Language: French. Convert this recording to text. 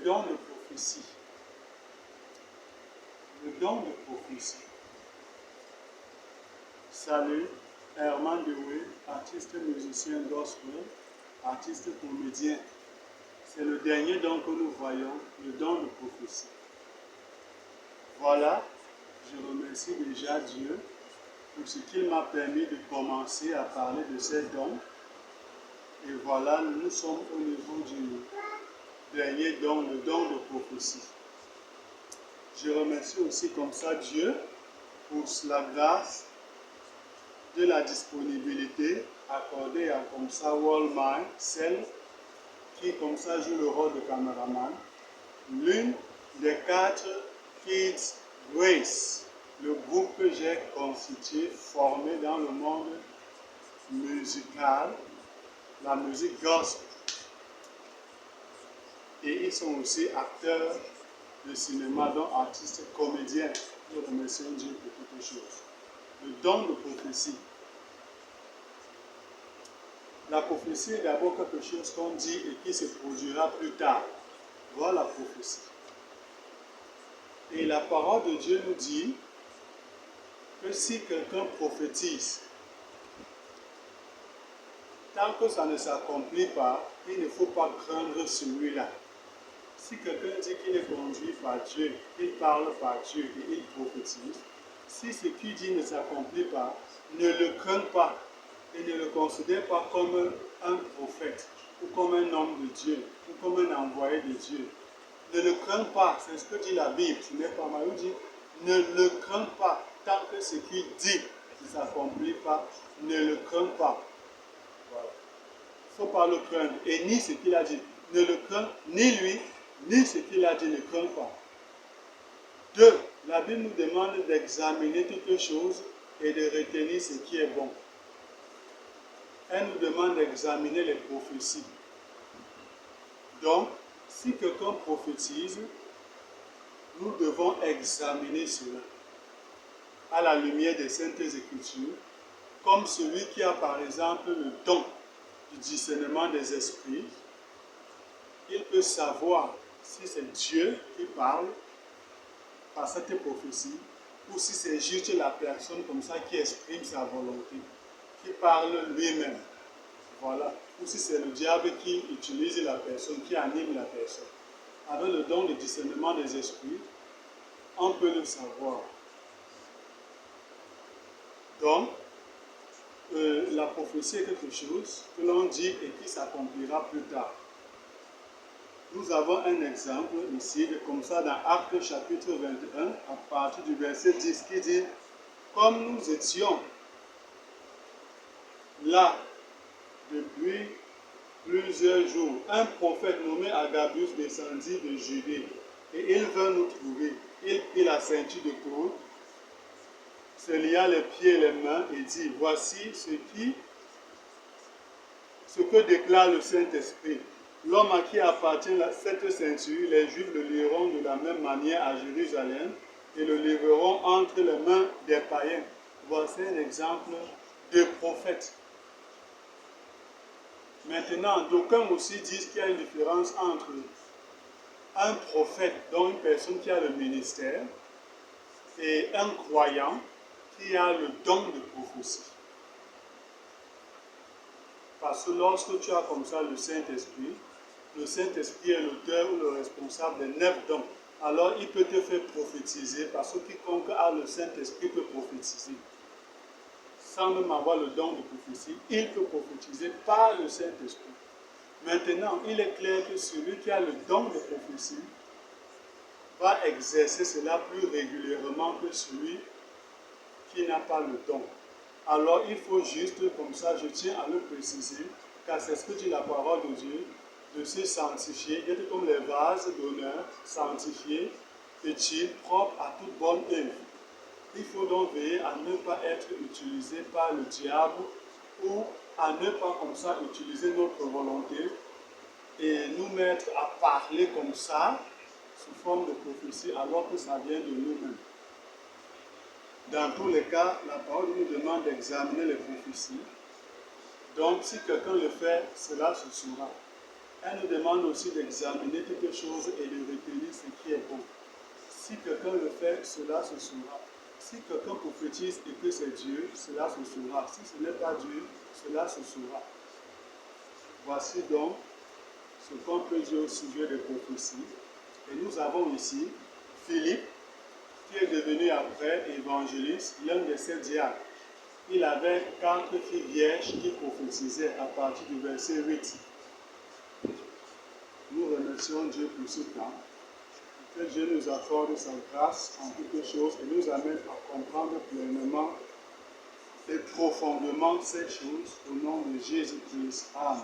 don de prophétie. Le don de prophétie. Salut, Herman Dewey, artiste musicien gospel, artiste comédien. C'est le dernier don que nous voyons, le don de prophétie. Voilà, je remercie déjà Dieu pour ce qu'il m'a permis de commencer à parler de ces dons. Et voilà, nous sommes au niveau du dernier don, le don de prophétie. Je remercie aussi comme ça Dieu pour la grâce de la disponibilité accordée à comme ça Wallman, celle qui comme ça joue le rôle de caméraman, l'une des 4 Kids Grace, le groupe que j'ai constitué, formé dans le monde musical, la musique gospel. Et ils sont aussi acteurs de cinéma, donc artistes, comédiens. Nous remercions Dieu pour toutes choses. Le don de prophétie. La prophétie est d'abord quelque chose qu'on dit et qui se produira plus tard. Voilà la prophétie. Et la parole de Dieu nous dit que si quelqu'un prophétise, tant que ça ne s'accomplit pas, il ne faut pas craindre celui-là. Si quelqu'un dit qu'il est conduit par Dieu, qu'il parle par Dieu et il prophétise, si ce qu'il dit ne s'accomplit pas, ne le crains pas et ne le considère pas comme un prophète ou comme un homme de Dieu ou comme un envoyé de Dieu. Ne le crains pas, c'est ce que dit la Bible, ce n'est pas mal. Il dit, ne le crains pas, tant que ce qu'il dit ne s'accomplit pas, ne le crains pas. Voilà. Il ne faut pas le craindre, et ni ce qu'il a dit. Ne le crains ni lui, ni ce qu'il a dit, ne crains pas. 2. La Bible nous demande d'examiner toutes choses et de retenir ce qui est bon. Elle nous demande d'examiner les prophéties. Donc, si quelqu'un prophétise, nous devons examiner cela à la lumière des Saintes Écritures, comme celui qui a par exemple le don du discernement des esprits. Il peut savoir si c'est Dieu qui parle par cette prophétie ou si c'est juste la personne comme ça qui exprime sa volonté, qui parle lui-même. Voilà. Ou si c'est le diable qui utilise la personne, qui anime la personne. Avec le don de discernement des esprits, on peut le savoir. Donc, la prophétie est quelque chose que l'on dit et qui s'accomplira plus tard. Nous avons un exemple ici, comme ça dans Actes chapitre 21, à partir du verset 10, qui dit « Comme nous étions là depuis plusieurs jours, un prophète nommé Agabus descendit de Judée, et il vint nous trouver. Il prit la ceinture de Paul, se lia les pieds et les mains, et dit, voici ce que déclare le Saint-Esprit. L'homme à qui appartient cette ceinture, les Juifs le lieront de la même manière à Jérusalem et le livreront entre les mains des païens. Voici un exemple de prophète. Maintenant, d'aucuns aussi disent qu'il y a une différence entre un prophète, donc une personne qui a le ministère, et un croyant qui a le don de prophétie. Parce que lorsque tu as comme ça le Saint-Esprit est l'auteur ou le responsable des 9 dons. Alors il peut te faire prophétiser parce que quiconque a le Saint-Esprit peut prophétiser. Sans même avoir le don de prophétie, il peut prophétiser par le Saint-Esprit. Maintenant, il est clair que celui qui a le don de prophétie va exercer cela plus régulièrement que celui qui n'a pas le don. Alors il faut juste, comme ça, je tiens à le préciser, car c'est ce que dit la parole de Dieu, de se sanctifier, d'être comme les vases d'honneur, sanctifiés, petits, propres à toute bonne œuvre. Il faut donc veiller à ne pas être utilisé par le diable ou à ne pas comme ça utiliser notre volonté et nous mettre à parler comme ça, sous forme de prophétie, alors que ça vient de nous-mêmes. Dans tous les cas, la parole nous demande d'examiner les prophéties. Donc, si quelqu'un le fait, cela se saura. Elle nous demande aussi d'examiner toutes choses et de retenir ce qui est bon. Si quelqu'un le fait, cela se saura. Si quelqu'un prophétise et que c'est Dieu, cela se saura. Si ce n'est pas Dieu, cela se saura. Voici donc ce qu'on peut dire au sujet des prophéties. Et nous avons ici Philippe, qui est devenu après évangéliste, l'un de ses diacres. Il avait 4 filles vierges qui prophétisaient à partir du verset 8. Nous remercions Dieu pour ce temps. Que Dieu nous accorde sa grâce en toutes choses et nous amène à comprendre pleinement et profondément ces choses au nom de Jésus-Christ. Amen.